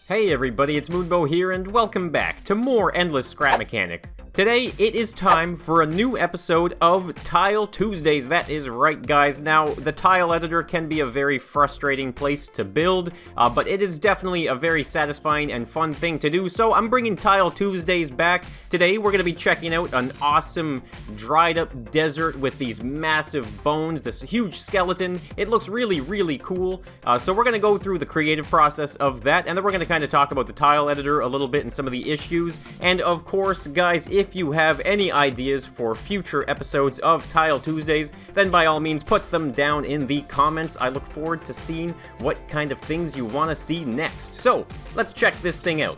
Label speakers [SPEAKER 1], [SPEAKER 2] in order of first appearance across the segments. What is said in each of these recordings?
[SPEAKER 1] Hey everybody, it's Moonbo here, and welcome back to more Endless Scrap Mechanic. Today, it is time for a new episode of Tile Tuesdays. That is right, guys. Now, the tile editor can be a very frustrating place to build, but it is definitely a very satisfying and fun thing to do, so I'm bringing Tile Tuesdays back. Today, we're going to be checking out an awesome dried-up desert with these massive bones, this huge skeleton. It looks really, really cool, so we're going to go through the creative process of that, and then we're going to kind of talk about the tile editor a little bit and some of the issues. And of course, guys, if you have any ideas for future episodes of Tile Tuesdays, then by all means put them down in the comments. I look forward to seeing what kind of things you want to see next. So, let's check this thing out.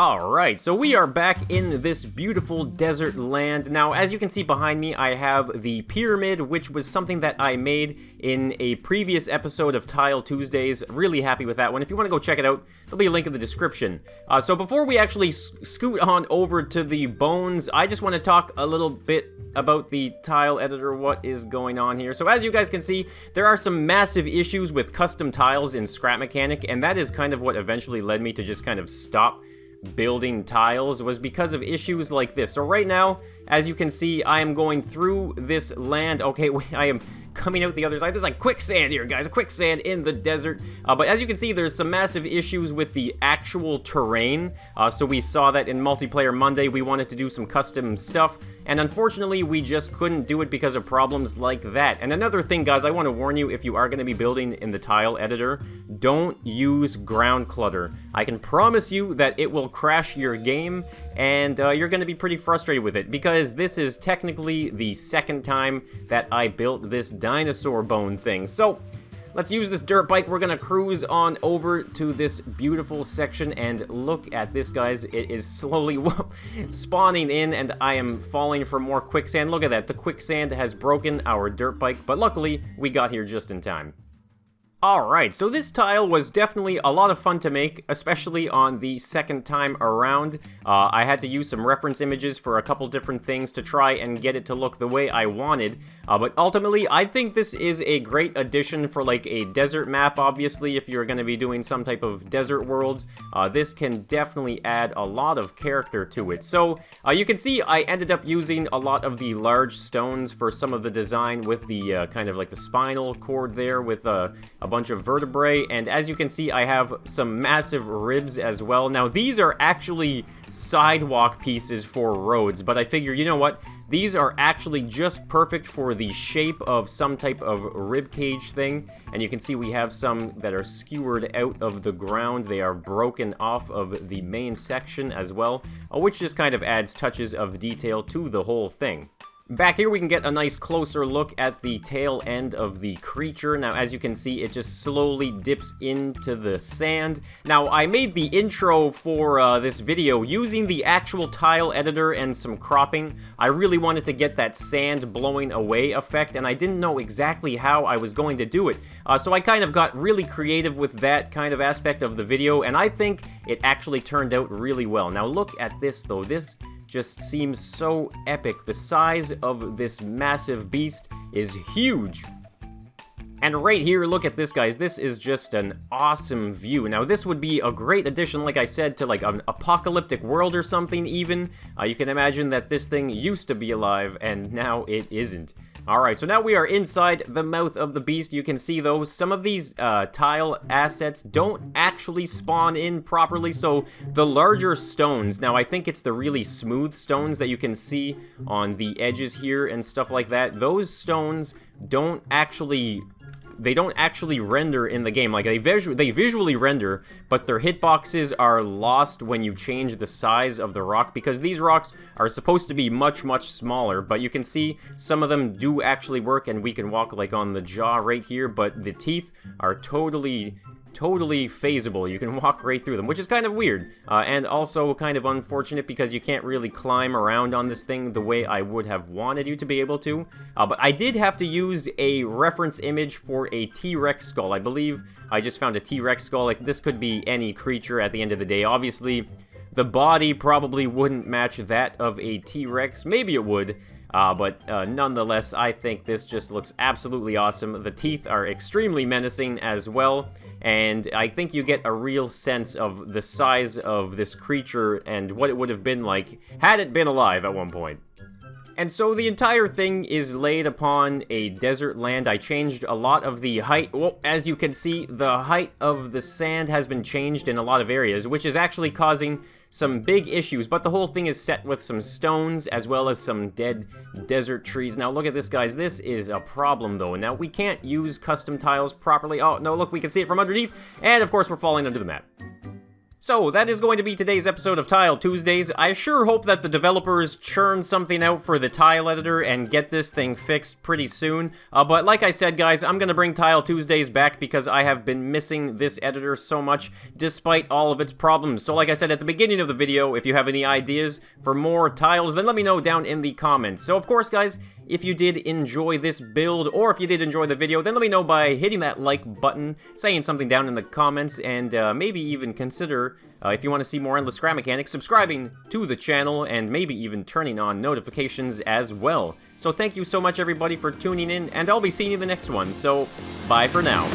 [SPEAKER 1] Alright, so we are back in this beautiful desert land. Now, as you can see behind me, I have the pyramid, which was something that I made in a previous episode of Tile Tuesdays. Really happy with that one. If you want to go check it out, there'll be a link in the description. So before we actually scoot on over to the bones, I just want to talk a little bit about the tile editor, what is going on here. So as you guys can see, there are some massive issues with custom tiles in Scrap Mechanic, and that is kind of what eventually led me to just kind of stop building tiles, was because of issues like this. So right now, as you can see, I am going through this land. Okay, I am coming out the other side. There's like quicksand here, guys, a quicksand in the desert. But as you can see, there's some massive issues with the actual terrain. So we saw that in Multiplayer Monday. We wanted to do some custom stuff, and unfortunately, we just couldn't do it because of problems like that. And another thing, guys, I want to warn you, if you are going to be building in the tile editor, don't use ground clutter. I can promise you that it will crash your game, and you're going to be pretty frustrated with it, because this is technically the second time that I built this dinosaur bone thing. So let's use this dirt bike. We're gonna cruise on over to this beautiful section, and look at this, guys. It is slowly spawning in, and I am falling for more quicksand. Look at that. The quicksand has broken our dirt bike, but luckily we got here just in time. Alright, so this tile was definitely a lot of fun to make, especially on the second time around. I had to use some reference images for a couple different things to try and get it to look the way I wanted. But ultimately, I think this is a great addition for like a desert map, obviously, if you're going to be doing some type of desert worlds. This can definitely add a lot of character to it. So, you can see I ended up using a lot of the large stones for some of the design with the kind of like the spinal cord there with a bunch of vertebrae, and as you can see, I have some massive ribs as well. Now, these are actually sidewalk pieces for roads, but I figure, you know what? These are actually just perfect for the shape of some type of rib cage thing, and you can see we have some that are skewered out of the ground. They are broken off of the main section as well, which just kind of adds touches of detail to the whole thing. Back here we can get a nice closer look at the tail end of the creature. Now, as you can see, it just slowly dips into the sand. Now, I made the intro for this video using the actual tile editor and some cropping. I really wanted to get that sand blowing away effect, and I didn't know exactly how I was going to do it. So I kind of got really creative with that kind of aspect of the video, and I think it actually turned out really well. Now, look at this, though. This just seems so epic. The size of this massive beast is huge. And right here, look at this, guys. This is just an awesome view. Now, this would be a great addition, like I said, to like an apocalyptic world or something even. You can imagine that this thing used to be alive, and now it isn't. Alright, so now we are inside the mouth of the beast. You can see, though, some of these tile assets don't actually spawn in properly. So the larger stones, now I think it's the really smooth stones that you can see on the edges here and stuff like that. Those stones don't actually render in the game. Like, they visually render, but their hitboxes are lost when you change the size of the rock, because these rocks are supposed to be much, much smaller. But you can see some of them do actually work, and we can walk like on the jaw right here, but the teeth are totally phasable. You can walk right through them, which is kind of weird, and also kind of unfortunate, because you can't really climb around on this thing the way I would have wanted you to be able to. But I did have to use a reference image for a T-Rex skull. I believe I just found a T-Rex skull. Like, this could be any creature at the end of the day. Obviously, the body probably wouldn't match that of a T-Rex. Maybe it would. But nonetheless, I think this just looks absolutely awesome. The teeth are extremely menacing as well, and I think you get a real sense of the size of this creature and what it would have been like had it been alive at one point. And so the entire thing is laid upon a desert land. I changed a lot of the height. Well, as you can see, the height of the sand has been changed in a lot of areas, which is actually causing some big issues, but the whole thing is set with some stones as well as some dead desert trees. Now look at this, guys. This is a problem, though. Now we can't use custom tiles properly. Oh, no, look, we can see it from underneath, and of course we're falling under the map. So, that is going to be today's episode of Tile Tuesdays. I sure hope that the developers churn something out for the tile editor and get this thing fixed pretty soon. But like I said, guys, I'm gonna bring Tile Tuesdays back because I have been missing this editor so much, despite all of its problems. So like I said at the beginning of the video, if you have any ideas for more tiles, then let me know down in the comments. So of course, guys, if you did enjoy this build, or if you did enjoy the video, then let me know by hitting that like button, saying something down in the comments, and maybe even consider, if you want to see more Endless Scrap Mechanics, subscribing to the channel, and maybe even turning on notifications as well. So thank you so much, everybody, for tuning in, and I'll be seeing you in the next one, so bye for now.